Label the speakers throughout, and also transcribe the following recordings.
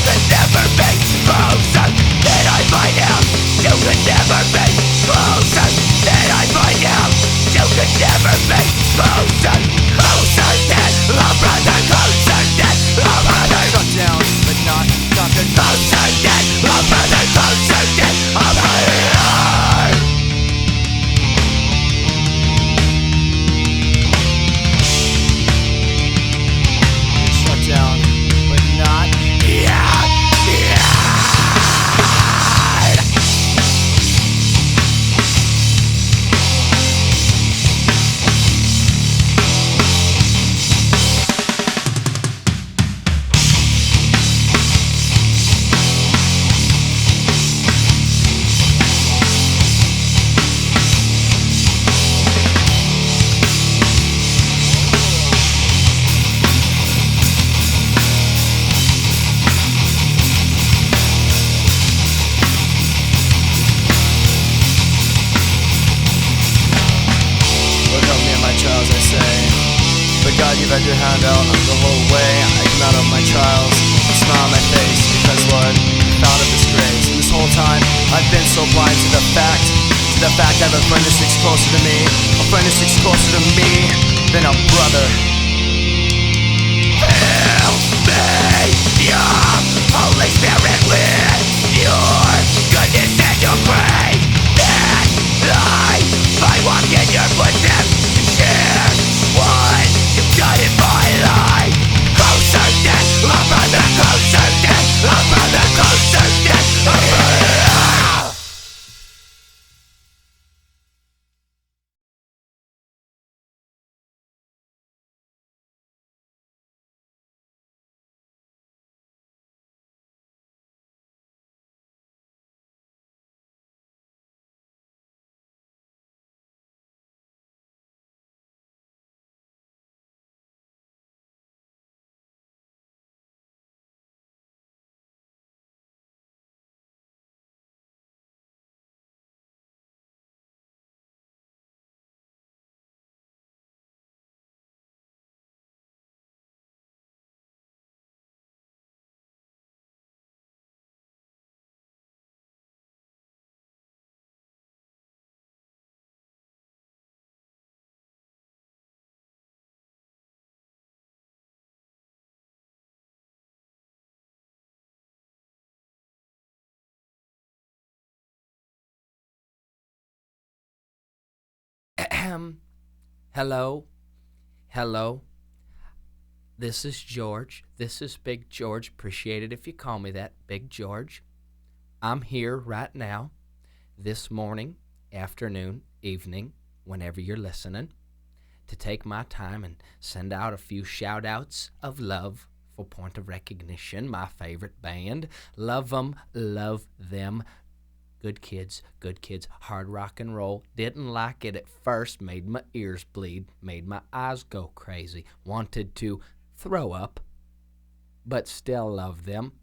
Speaker 1: could never be closer than I find out. You could never be closer than I find out. You could never be closer, closer than a brother, closer than a brother.
Speaker 2: Shut down, but not conquered.
Speaker 1: Closer than a brother, closer than a brother.
Speaker 2: Shut down, but not. God, you've had your hand out the whole way. I come out of my trials, a smile on my face, because Lord, I found a disgrace. And this whole time, I've been so blind to the fact I have a friend who sticks closer to me, a friend who sticks closer to me than a brother.
Speaker 1: Fill me, your Holy Spirit, with your goodness and your grace, that I might walk in your footsteps and share what you've done in my life. Closer than a brother, closer than a brother, closer than a brother.
Speaker 3: Hello. This is George. This is Big George. Appreciate it if you call me that, Big George. I'm here right now, this morning, afternoon, evening, whenever you're listening, to take my time and send out a few shout-outs of love for Point of Recognition, my favorite band. Love them, love them. Good kids, hard rock and roll. Didn't like it at first, made my ears bleed, made my eyes go crazy. Wanted to throw up, but still loved them.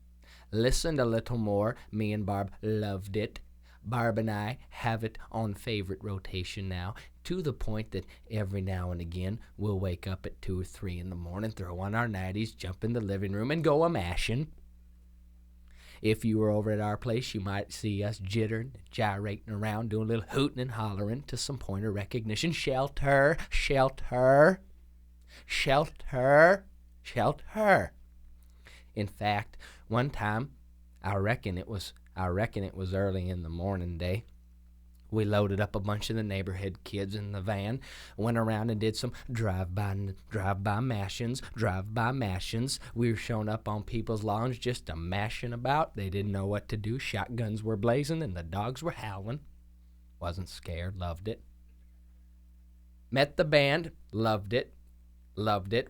Speaker 3: Listened a little more, me and Barb loved it. Barb and I have it on favorite rotation now, to the point that every now and again we'll wake up at 2 or 3 in the morning, throw on our nighties, jump in the living room, and go a-mashing. If you were over at our place, you might see us jittering, gyrating around, doing a little hooting and hollering to some Point of Recognition. Shelter, shelter, shelter, shelter. In fact, one time, I reckon it was early in the morning day, we loaded up a bunch of the neighborhood kids in the van, went around and did some drive-by mashings. We were showing up on people's lawns just a-mashing about. They didn't know what to do. Shotguns were blazing and the dogs were howling. Wasn't scared, loved it. Met the band, loved it,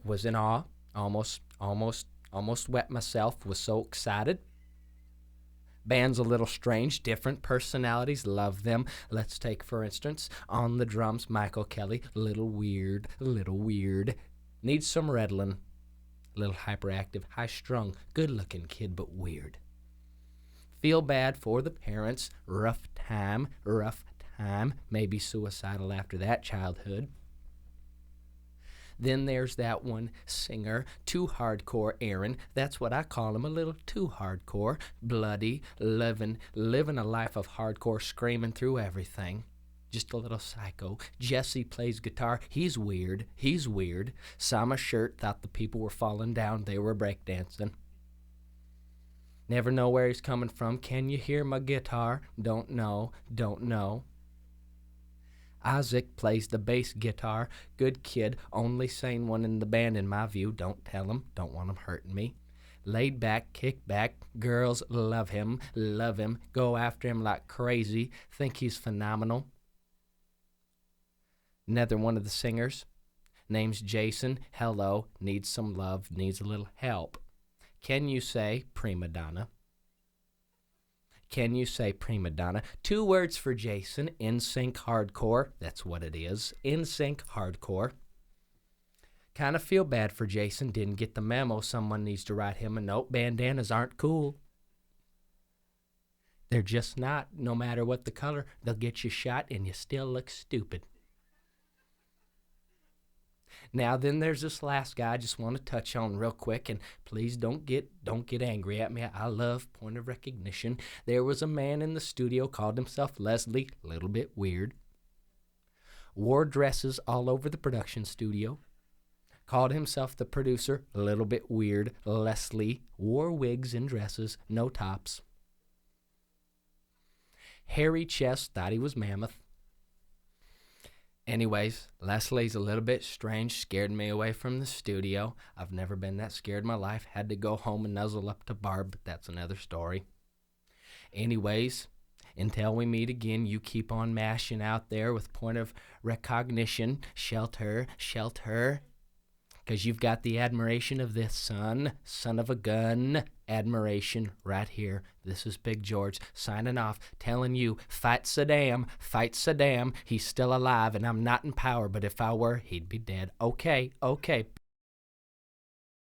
Speaker 3: was in awe, almost wet myself, was so excited. Band's a little strange, different personalities, love them. Let's take, for instance, on the drums, Michael Kelly, little weird. Needs some Redlin. Little hyperactive, high-strung, good-looking kid, but weird. Feel bad for the parents, rough time, maybe suicidal after that childhood. Then there's that one singer, too hardcore Aaron. That's what I call him, a little too hardcore. Bloody, living a life of hardcore, screaming through everything. Just a little psycho. Jesse plays guitar. He's weird. Saw my shirt, thought the people were falling down. They were breakdancing. Never know where he's coming from. Can you hear my guitar? Don't know. Isaac plays the bass guitar. Good kid. Only sane one in the band in my view. Don't tell him. Don't want him hurting me. Laid back, kick back. Girls love him. Go after him like crazy. Think he's phenomenal. Another one of the singers, name's Jason. Hello, needs some love, needs a little help. Can you say prima donna? Can you say prima donna? 2 words for Jason, NSYNC hardcore. That's what it is, NSYNC hardcore. Kind of feel bad for Jason, didn't get the memo. Someone needs to write him a note. Bandanas aren't cool. They're just not. No matter what the color, they'll get you shot and you still look stupid. Now then there's this last guy I just want to touch on real quick, and please don't get angry at me. I love point of recognition. There was a man in the studio, called himself Leslie, a little bit weird. Wore dresses all over the production studio. Called himself the producer, a little bit weird. Leslie wore wigs and dresses, no tops. Hairy chest, thought he was mammoth. Anyways, Leslie's a little bit strange, scared me away from the studio. I've never been that scared in my life. Had to go home and nuzzle up to Barb, but that's another story. Anyways, until we meet again, you keep on mashing out there with point of recognition. Shelter, because you've got the admiration of this son of a gun, admiration right here. This is Big George signing off, telling you, fight Saddam. He's still alive, and I'm not in power, but if I were, he'd be dead. Okay,